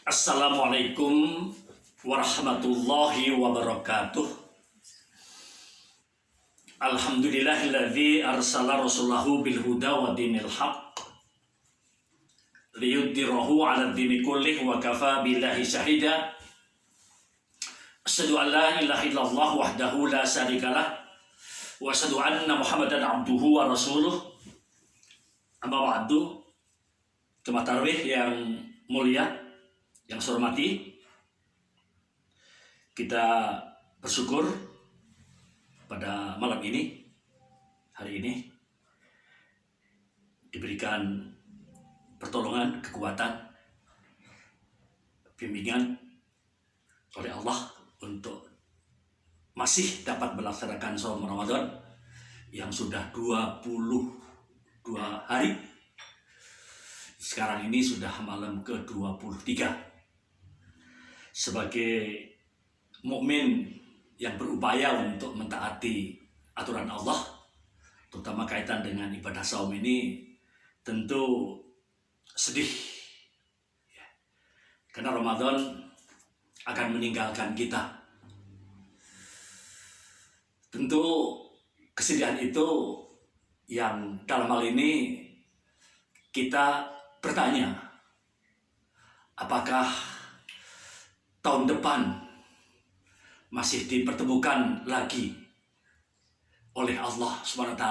Assalamualaikum warahmatullahi wabarakatuh. Alhamdulillahilladzi arsala rasulahu bil huda wa dinil haqq liyudhhirahu 'ala dini kullih wa kafa billahi syahida. Asyhadu an la ilaha illallah wahdahu la syarikalah wa asyhadu anna Muhammadan abduhu wa rasuluh. Amma ba'du. Jemaah tarawih yang mulia, yang saya hormati, kita bersyukur pada malam ini, hari ini diberikan pertolongan, kekuatan, bimbingan oleh Allah untuk masih dapat melaksanakan saum Ramadan yang sudah 22 hari. Sekarang ini sudah malam ke-23. Sebagai mukmin yang berupaya untuk mentaati aturan Allah, terutama kaitan dengan ibadah saum ini, tentu sedih. Karena Ramadan akan meninggalkan kita. Tentu kesedihan itu yang dalam hal ini kita bertanya, apakah tahun depan masih dipertemukan lagi oleh Allah SWT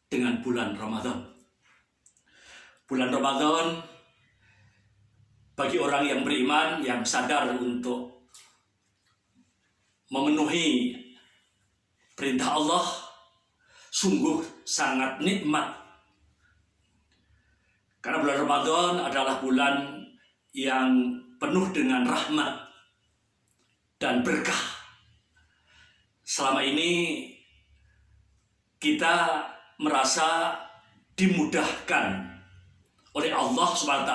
dengan bulan Ramadan. Bulan Ramadan bagi orang yang beriman, yang sadar untuk memenuhi perintah Allah, sungguh sangat nikmat. Karena bulan Ramadan adalah bulan yang penuh dengan rahmat dan berkah. Selama ini kita merasa dimudahkan oleh Allah SWT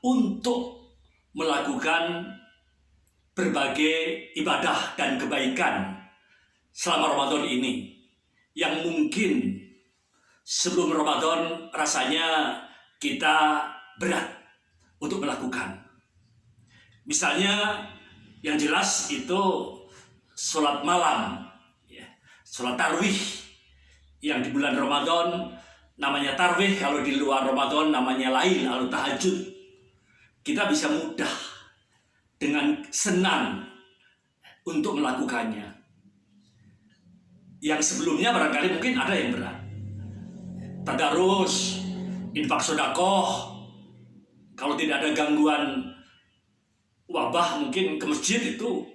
untuk melakukan berbagai ibadah dan kebaikan selama Ramadan ini, yang mungkin sebelum Ramadan rasanya kita berat untuk melakukan. Misalnya yang jelas itu sholat malam, sholat tarawih yang di bulan Ramadan namanya tarawih, kalau di luar Ramadan namanya lail atau tahajud. Kita bisa mudah dengan senang untuk melakukannya. Yang sebelumnya barangkali mungkin ada yang berat. Tadarus, infak sedekah, kalau tidak ada gangguan wabah mungkin ke masjid, itu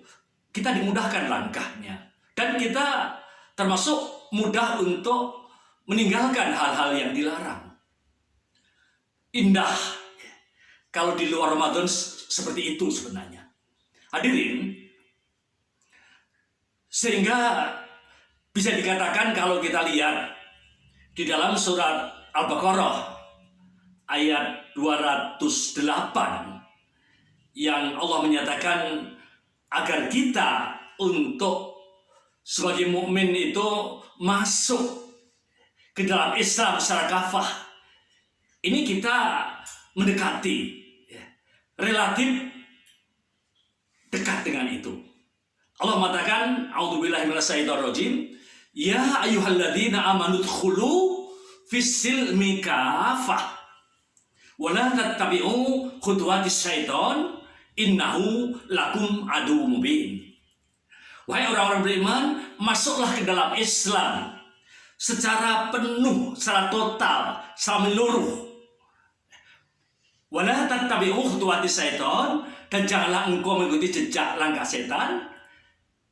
kita dimudahkan langkahnya, dan kita termasuk mudah untuk meninggalkan hal-hal yang dilarang. Indah kalau di luar Ramadan seperti itu sebenarnya, hadirin. Sehingga bisa dikatakan kalau kita lihat di dalam surat Al-Baqarah ayat 208 yang Allah menyatakan agar kita untuk sebagai mukmin itu masuk ke dalam Islam secara kafah. Ini kita mendekati, relatif dekat dengan itu. Allah mengatakan, a'udzubillahi minasyaitonirrajim, ya ayyuhalladzina amanu dkhulu fis-silmi kafah wala tattabi'u khutuwatis syaiton innahu lakum adu mubin. Wahai orang-orang beriman, masuklah ke dalam Islam secara penuh, secara total, secara menyeluruh. Wala tattabi'u khutuwatis syaiton, dan janganlah engkau mengikuti jejak langkah setan.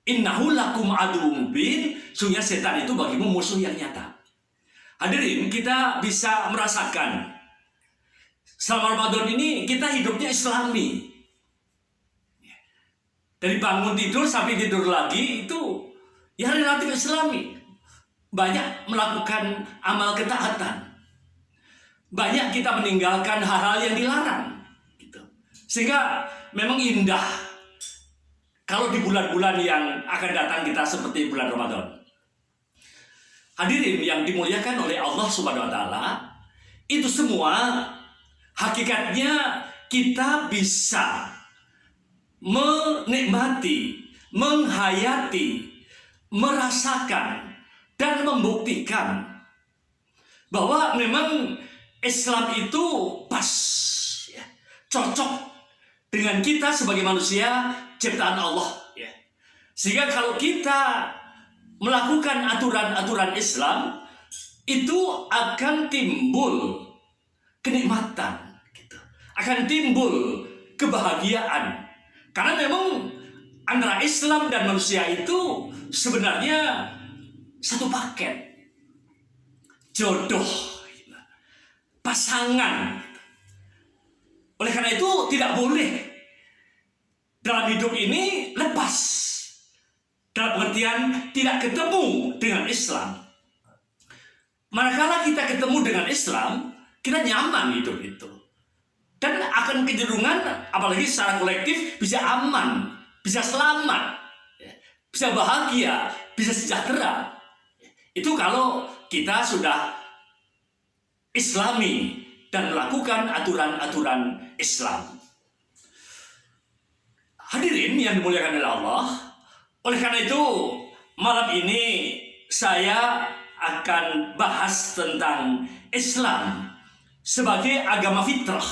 Innahu lakum adu mubin, sungguh setan itu bagimu musuh yang nyata. Hadirin, kita bisa merasakan selama Ramadan ini kita hidupnya Islami. Dari bangun tidur sampai tidur lagi itu ya relatif Islami. Banyak melakukan amal ketaatan. Banyak kita meninggalkan hal-hal yang dilarang. Sehingga memang indah kalau di bulan-bulan yang akan datang kita seperti bulan Ramadan. Hadirin yang dimuliakan oleh Allah Subhanahu wa taala, itu semua hakikatnya kita bisa menikmati, menghayati, merasakan, dan membuktikan bahwa memang Islam itu pas, ya, cocok dengan kita sebagai manusia ciptaan Allah, ya. Sehingga kalau kita melakukan aturan-aturan Islam, itu akan timbul kenikmatan, gitu. Akan timbul kebahagiaan. Karena memang antara Islam dan manusia itu sebenarnya satu paket, jodoh, pasangan. Oleh karena itu tidak boleh dalam hidup ini lepas, dalam pengertian tidak ketemu dengan Islam. Manakala kita ketemu dengan Islam, kita nyaman hidup itu, dan akan kecenderungan, apalagi secara kolektif, bisa aman, bisa selamat, bisa bahagia, bisa sejahtera. Itu kalau kita sudah Islami dan melakukan aturan-aturan Islam. Hadirin yang dimuliakan oleh Allah, oleh karena itu malam ini saya akan bahas tentang Islam sebagai agama fitrah.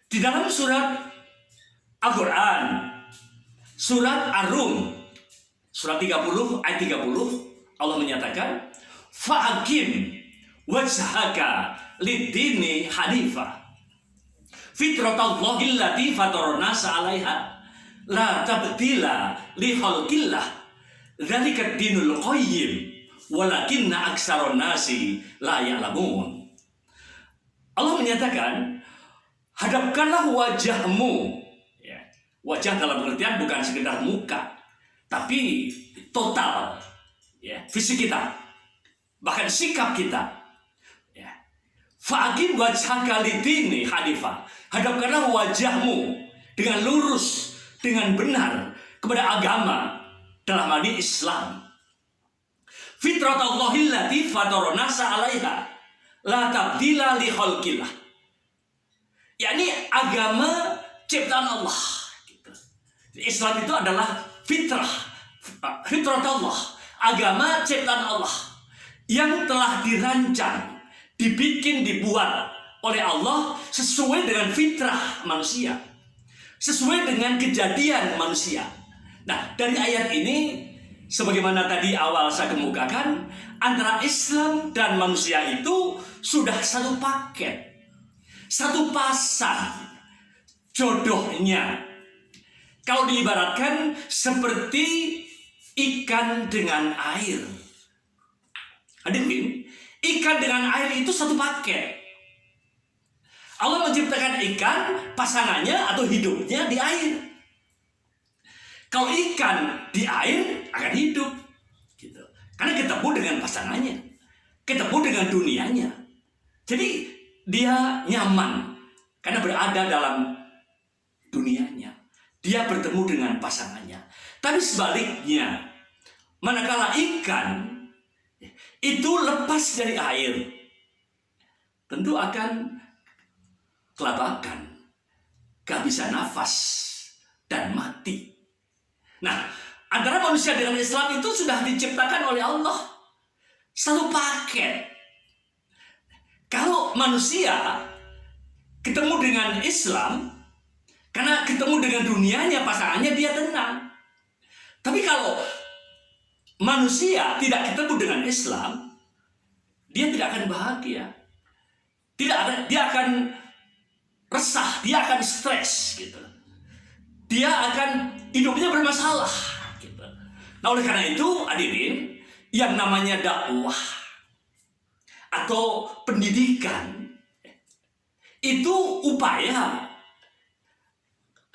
Di dalam surat Al-Quran, surat Ar-Rum, surat 30 ayat 30, Allah menyatakan, "Fa'akim wajhaka lid-dini hanifah fitratallahi allati fatarana 'alaiha la tabdila li khalqillah dzalika dinul qayyim walakinna aktsaron nasi la ya'lamun." Allah menyatakan, hadapkanlah wajahmu, ya. Wajah dalam pengertian bukan sekedar muka, tapi total, ya, fisik kita, bahkan sikap kita. Fa'akim wajhaka lid-dini hanifah. Hadapkanlah wajahmu dengan lurus, dengan benar kepada agama, dalam hal ini Islam. Fitratallahi allati fatarana 'alaiha la tabdila li khalqillah. yakni agama ciptaan Allah. Islam itu adalah fitrah Allah, agama ciptaan Allah yang telah dirancang, dibuat oleh Allah sesuai dengan fitrah manusia, sesuai dengan kejadian manusia. Nah, dari ayat ini, sebagaimana tadi awal saya kemukakan, antara Islam dan manusia itu sudah satu paket, satu pasang jodohnya. Kalau diibaratkan seperti ikan dengan air. Hadirin, ikan dengan air itu satu paket. Allah menciptakan ikan, pasangannya atau hidupnya di air. Kalau ikan di air akan hidup, gitu. Karena ketemu dengan pasangannya, ketemu dengan dunianya. Jadi dia nyaman karena berada dalam dunianya. Dia bertemu dengan pasangannya. Tapi sebaliknya, manakala ikan itu lepas dari air, tentu akan kelabakan, kehabisan nafas, dan mati. Nah, antara manusia dengan Islam itu sudah diciptakan oleh Allah satu paket. Kalau manusia ketemu dengan Islam, karena ketemu dengan dunianya, pasangannya, dia tenang. Tapi kalau manusia tidak ketemu dengan Islam, dia tidak akan bahagia. Dia akan resah, dia akan stres, gitu. Dia akan hidupnya bermasalah, gitu. Nah, oleh karena itu, hadirin, yang namanya dakwah atau pendidikan itu upaya.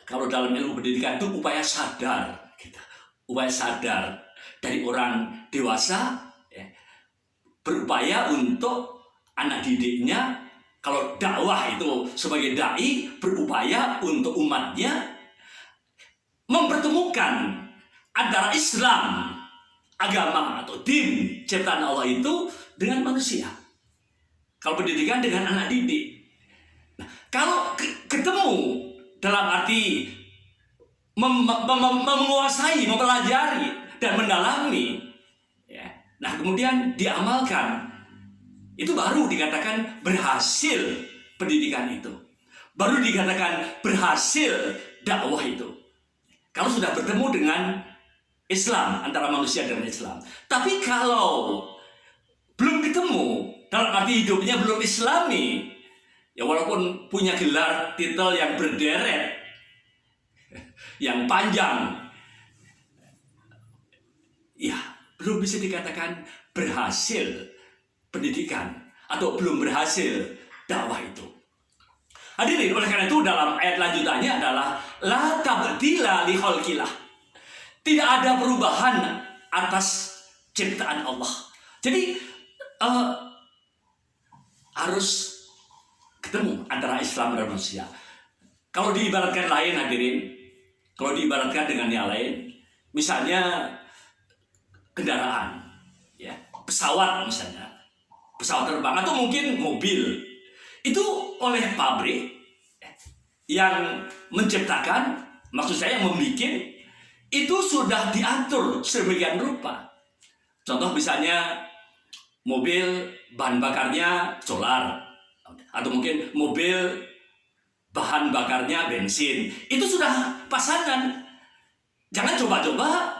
Kalau dalam ilmu pendidikan itu upaya sadar, gitu. Upaya sadar dari orang dewasa, ya, berupaya untuk anak didiknya. Kalau dakwah itu sebagai dai, berupaya untuk umatnya mempertemukan antara Islam, agama atau din ciptaan Allah itu dengan manusia. Kalau pendidikan dengan anak didik. Nah, Kalau ketemu dalam arti menguasai, mempelajari dan mendalami, ya, nah kemudian diamalkan, itu baru dikatakan berhasil pendidikan itu, baru dikatakan berhasil dakwah itu. Kalau sudah bertemu dengan Islam, antara manusia dan Islam. Tapi kalau belum ketemu, dalam arti hidupnya belum Islami, ya walaupun punya gelar titel yang berderet, yang panjang, ya belum bisa dikatakan berhasil pendidikan atau belum berhasil dakwah itu. Hadirin, oleh karena itu dalam ayat lanjutannya adalah la tabdila li khalqillah. Tidak ada perubahan atas ciptaan Allah. Jadi harus ketemu antara Islam dan manusia. Kalau diibaratkan lain, hadirin, kalau diibaratkan dengan yang lain, misalnya kendaraan, ya, pesawat misalnya, pesawat terbang atau mungkin mobil, itu oleh pabrik yang menciptakan, maksud saya membuat, itu sudah diatur sedemikian rupa. Contoh misalnya mobil bahan bakarnya solar, atau mungkin mobil bahan bakarnya bensin, itu sudah pasangan. Jangan coba-coba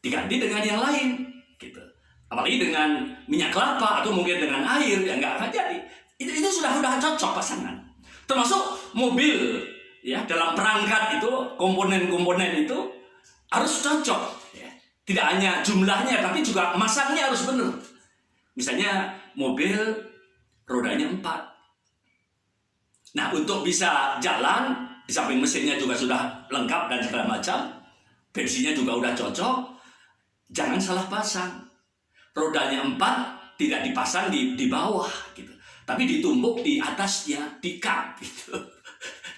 diganti dengan yang lain, gitu. Apalagi dengan minyak kelapa atau mungkin dengan air, ya nggak akan jadi. Itu sudah cocok pasangan. Termasuk mobil, ya, dalam perangkat itu, komponen-komponen itu harus cocok, ya. Tidak hanya jumlahnya, tapi juga masangnya harus benar. Misalnya mobil rodanya 4. Nah, untuk bisa jalan, di samping mesinnya juga sudah lengkap dan segala macam, bensinnya juga udah cocok, jangan salah pasang. Rodanya 4 tidak dipasang di bawah, gitu, tapi ditumbuk di atasnya, di kap, gitu,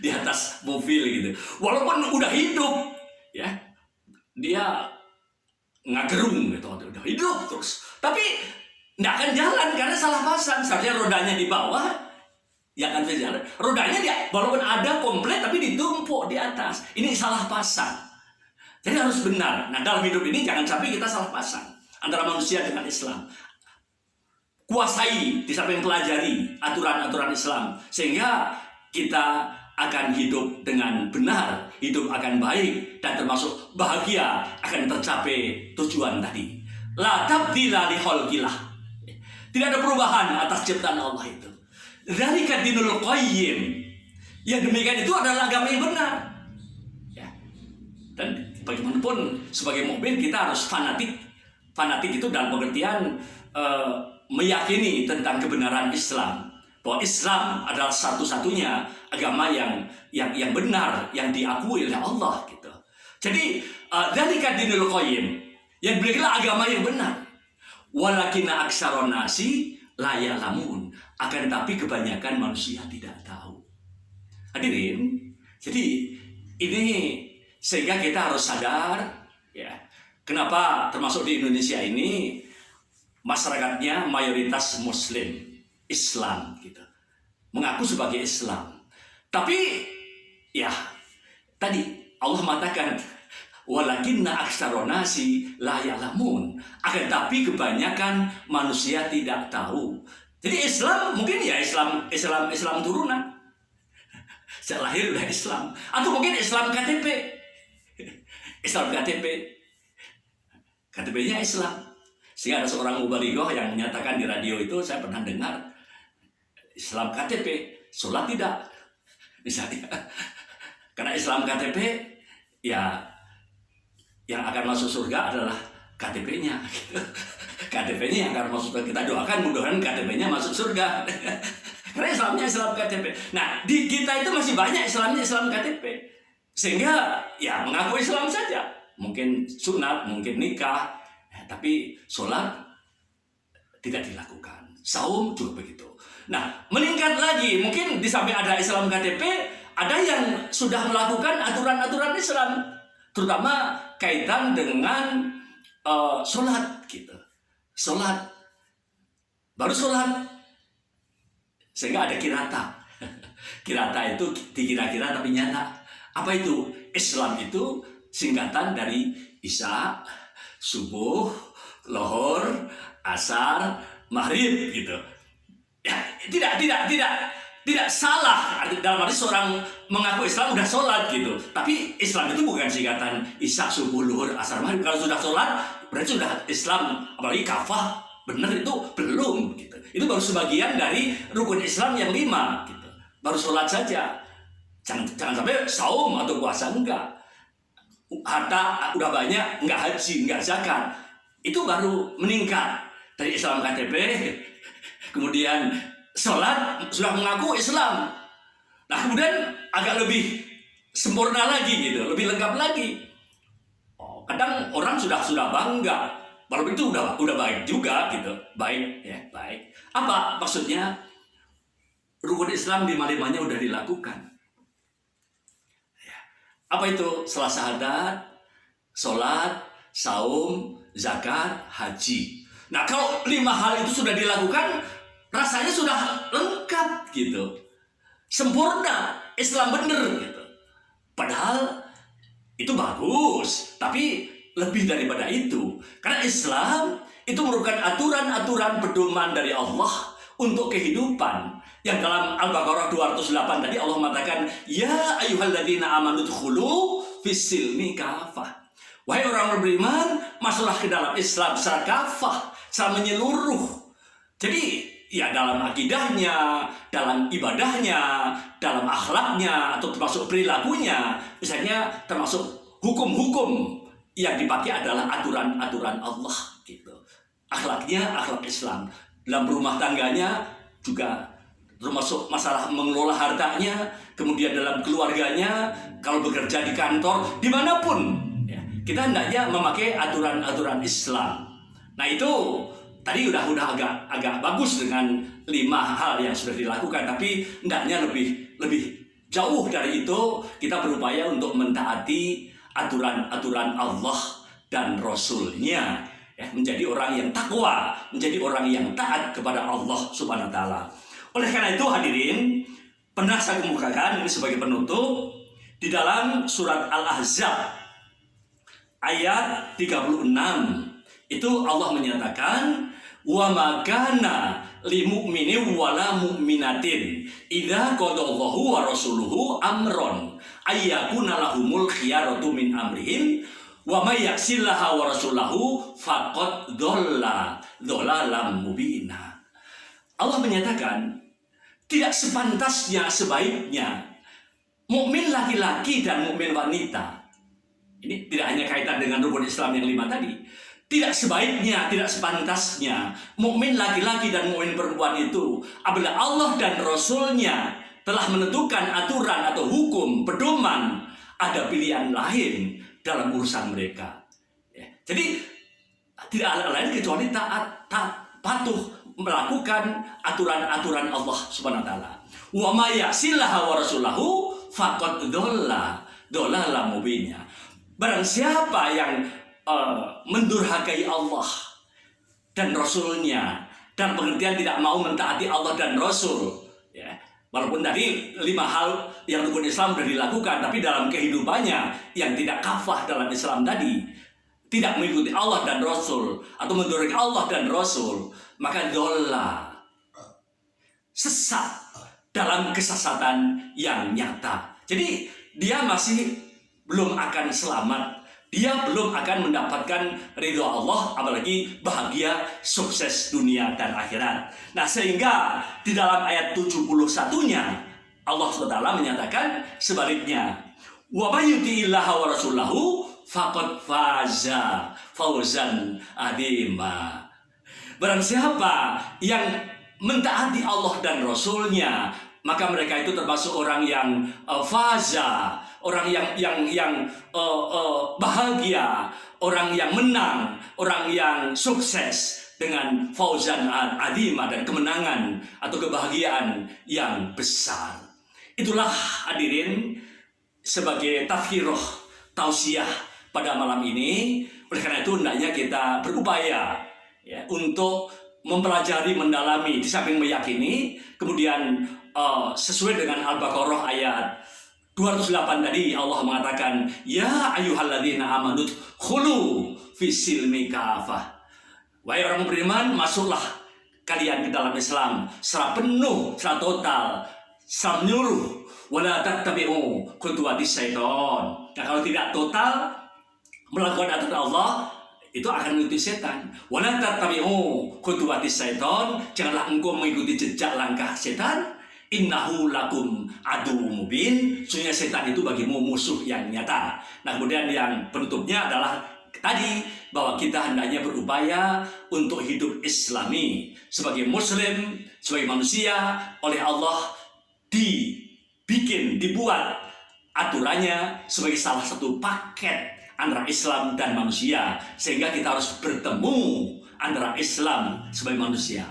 di atas mobil, gitu. Walaupun udah hidup, ya, dia ngagerung, gitu, udah hidup terus, tapi nggak akan jalan karena salah pasang. Seharusnya rodanya di bawah, ya kan bisa jalan. Rodanya dia walaupun ada komplit tapi ditumpuk di atas. Ini salah pasang. Jadi harus benar. Nah, dalam hidup ini jangan sampai kita salah pasang antara manusia dengan Islam. Kuasai, di samping pelajari aturan-aturan Islam, sehingga kita akan hidup dengan benar, hidup akan baik, dan termasuk bahagia akan tercapai tujuan tadi. La tabdila li khalqillah. Tidak ada perubahan atas ciptaan Allah itu. Dzalika dinul qayyim. Yang demikian itu adalah agama yang benar. Ya. Dan bagaimanapun sebagai mukmin kita harus fanatik. Fanatik itu dalam pengertian meyakini tentang kebenaran Islam. Bahwa Islam adalah satu-satunya agama yang benar, yang diakui oleh Allah, gitu. Jadi dzalika dinul qayyim. Yang berilah agama yang benar. Walakinna aksaron nasi la ya'lamun. Akan tetapi kebanyakan manusia tidak tahu. Hadirin, jadi ini sehingga kita harus sadar, ya, kenapa termasuk di Indonesia ini masyarakatnya mayoritas Muslim, Islam, gitu, mengaku sebagai Islam. Tapi ya tadi Allah mengatakan walakinna aksaron nasi la ya'lamun. Akan tapi kebanyakan manusia tidak tahu. Jadi Islam mungkin ya Islam turunan. Sejak lahir udah Islam, atau mungkin Islam KTP. Islam KTP. KTP-nya Islam. Sehingga ada seorang mubalighah yang menyatakan di radio itu, saya pernah dengar, Islam KTP, sholat tidak. Misalnya. Karena Islam KTP, ya yang akan masuk surga adalah KTP-nya, gitu. KTP-nya yang akan masuk surga. Kita doakan mudah-mudahan KTP-nya masuk surga. Karena Islamnya Islam KTP. Nah, di kita itu masih banyak Islamnya Islam KTP. Sehingga ya mengaku Islam saja. Mungkin sunat, mungkin nikah, tapi sholat tidak dilakukan. Saum juga begitu. Nah, meningkat lagi, mungkin di samping ada Islam KTP, ada yang sudah melakukan aturan-aturan Islam, terutama kaitan dengan sholat, gitu. Sholat, baru sholat, sehingga ada kirata. Kirata itu dikira-kira tapi nyata. Apa itu? Islam itu singkatan dari Isya, subuh, lohor, asar, maghrib gitu. Ya, tidak salah. Dalam arti seorang mengaku Islam udah sholat gitu. Tapi Islam itu bukan singkatan Isya, subuh, luhur, asar, maghrib. Kalau sudah sholat berarti sudah Islam. Apalagi kafah, benar itu belum gitu. Itu baru sebagian dari rukun Islam yang 5 gitu. Baru sholat saja. Jangan sampai saum atau puasa, enggak. Harta udah banyak, enggak haji, enggak zakat. Itu baru meningkat dari Islam KTP. Kemudian sholat sudah mengaku Islam. Nah kemudian agak lebih sempurna lagi gitu, lebih lengkap lagi. Kadang orang sudah bangga, walaupun itu udah baik juga gitu, baik ya baik. Apa maksudnya? Rukun Islam 5-5-nya udah dilakukan. Ya. Apa itu? Salat syahadat, sholat, saum, zakat, haji. Nah kalau 5 hal itu sudah dilakukan, rasanya sudah lengkap gitu, sempurna, Islam bener gitu. Padahal itu bagus, tapi lebih daripada itu. Karena Islam itu merupakan aturan-aturan pedoman dari Allah untuk kehidupan. Yang dalam Al-Baqarah 208 tadi Allah mengatakan, ya ayyuhalladzina amanu dkhulu fis-silmi kafah. Wahai orang beriman, masuklah ke dalam Islam secara kafah, secara menyeluruh. Jadi ya dalam akidahnya, dalam ibadahnya, dalam akhlaknya, atau termasuk perilakunya, misalnya termasuk hukum-hukum yang dipakai adalah aturan-aturan Allah gitu. Akhlaknya akhlak Islam. Dalam rumah tangganya juga termasuk masalah mengelola hartanya, kemudian dalam keluarganya, kalau bekerja di kantor, dimanapun ya, kita hendaknya memakai aturan-aturan Islam. Nah itu tadi udah agak bagus dengan 5 hal yang sudah dilakukan, tapi hendaknya lebih jauh dari itu. Kita berupaya untuk mentaati aturan-aturan Allah dan Rasul-Nya, ya, menjadi orang yang takwa, menjadi orang yang taat kepada Allah Subhanahu wa taala. Oleh karena itu hadirin, pernah saya kemukakan ini sebagai penutup di dalam surat Al-Ahzab ayat 36. Itu Allah menyatakan, wa ma kana lil mu'minin wala mu'minatin idza qadallahu wa rasuluhu amron ayyakuna lahumul khiyaratu min amrihim wa may ya'sillaha wa rasulahu faqad dhalla dhalalan mubina. Allah menyatakan tidak sepantasnya, sebaiknya mukmin laki-laki dan mukmin wanita. Ini tidak hanya kaitan dengan rukun Islam yang 5 tadi. Tidak sebaiknya, tidak sepantasnya mukmin laki-laki dan mukmin perempuan itu apabila Allah dan Rasul-Nya telah menentukan aturan atau hukum, pedoman, ada pilihan lain dalam urusan mereka. Ya. Jadi tidak ada lain kecuali taat, patuh melakukan aturan-aturan Allah Subhanahu wa taala. Wa may ya'sillaha wa rasulahu faqad dhalla mubina. Barang siapa yang mendurhakai Allah dan Rasul-Nya, dan pengertian tidak mau mentaati Allah dan Rasul, ya. Walaupun tadi 5 hal yang rukun Islam sudah dilakukan, tapi dalam kehidupannya yang tidak kafah dalam Islam tadi, tidak mengikuti Allah dan Rasul atau mendurhakai Allah dan Rasul, maka dolla, sesat dalam kesesatan yang nyata. Jadi dia masih belum akan selamat, dia belum akan mendapatkan ridho Allah, apalagi bahagia, sukses dunia dan akhirat. Nah sehingga di dalam ayat 71-nya Allah SWT menyatakan sebaliknya, wa may yuti'illaha wa rasulahu faqad faza fawzan adima. Barang siapa yang mentaati Allah dan Rasul-Nya, maka mereka itu termasuk orang yang faza, orang yang bahagia, orang yang menang, orang yang sukses dengan fauzan adima, dan kemenangan atau kebahagiaan yang besar. Itulah hadirin sebagai tafsirah tausiah pada malam ini. Oleh karena itu hendaknya kita berupaya ya, untuk mempelajari, mendalami, di samping meyakini, kemudian sesuai dengan Al-Baqarah ayat 208 tadi Allah mengatakan, ya ayyuhalladzina amanu khulu fisilmi kafah. Wahai orang beriman, masuklah kalian ke dalam Islam secara penuh, secara total, secara menyeluruh. Wala tattabi'u khutuwatis syaiton. Nah, kalau tidak total melakukan aturan Allah, itu akan mengikuti setan. Wala tattabi'u khutuwatis syaiton. Janganlah engkau mengikuti jejak langkah setan. Innahu lakum adu mubin. Sesungguhnya setan itu bagimu musuh yang nyata. Nah, kemudian yang penutupnya adalah tadi, bahwa kita hendaknya berupaya untuk hidup Islami sebagai Muslim, sebagai manusia oleh Allah dibuat aturannya sebagai salah satu paket antara Islam dan manusia, sehingga kita harus bertemu antara Islam sebagai manusia,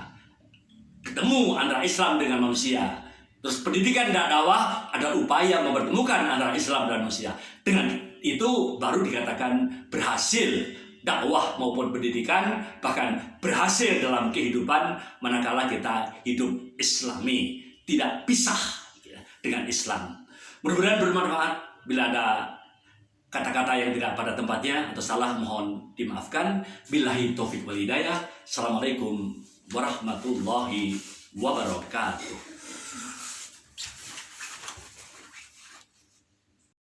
ketemu antara Islam dengan manusia. Terus pendidikan dakwah adalah upaya mempertemukan antara Islam dan manusia. Dengan itu baru dikatakan berhasil dakwah maupun pendidikan, bahkan berhasil dalam kehidupan manakala kita hidup Islami, tidak pisah dengan Islam. Mudah-mudahan bermanfaat. Bila ada kata-kata yang tidak pada tempatnya atau salah, mohon dimaafkan. Billahi taufik wal hidayah. Assalamualaikum warahmatullahi wabarakatuh.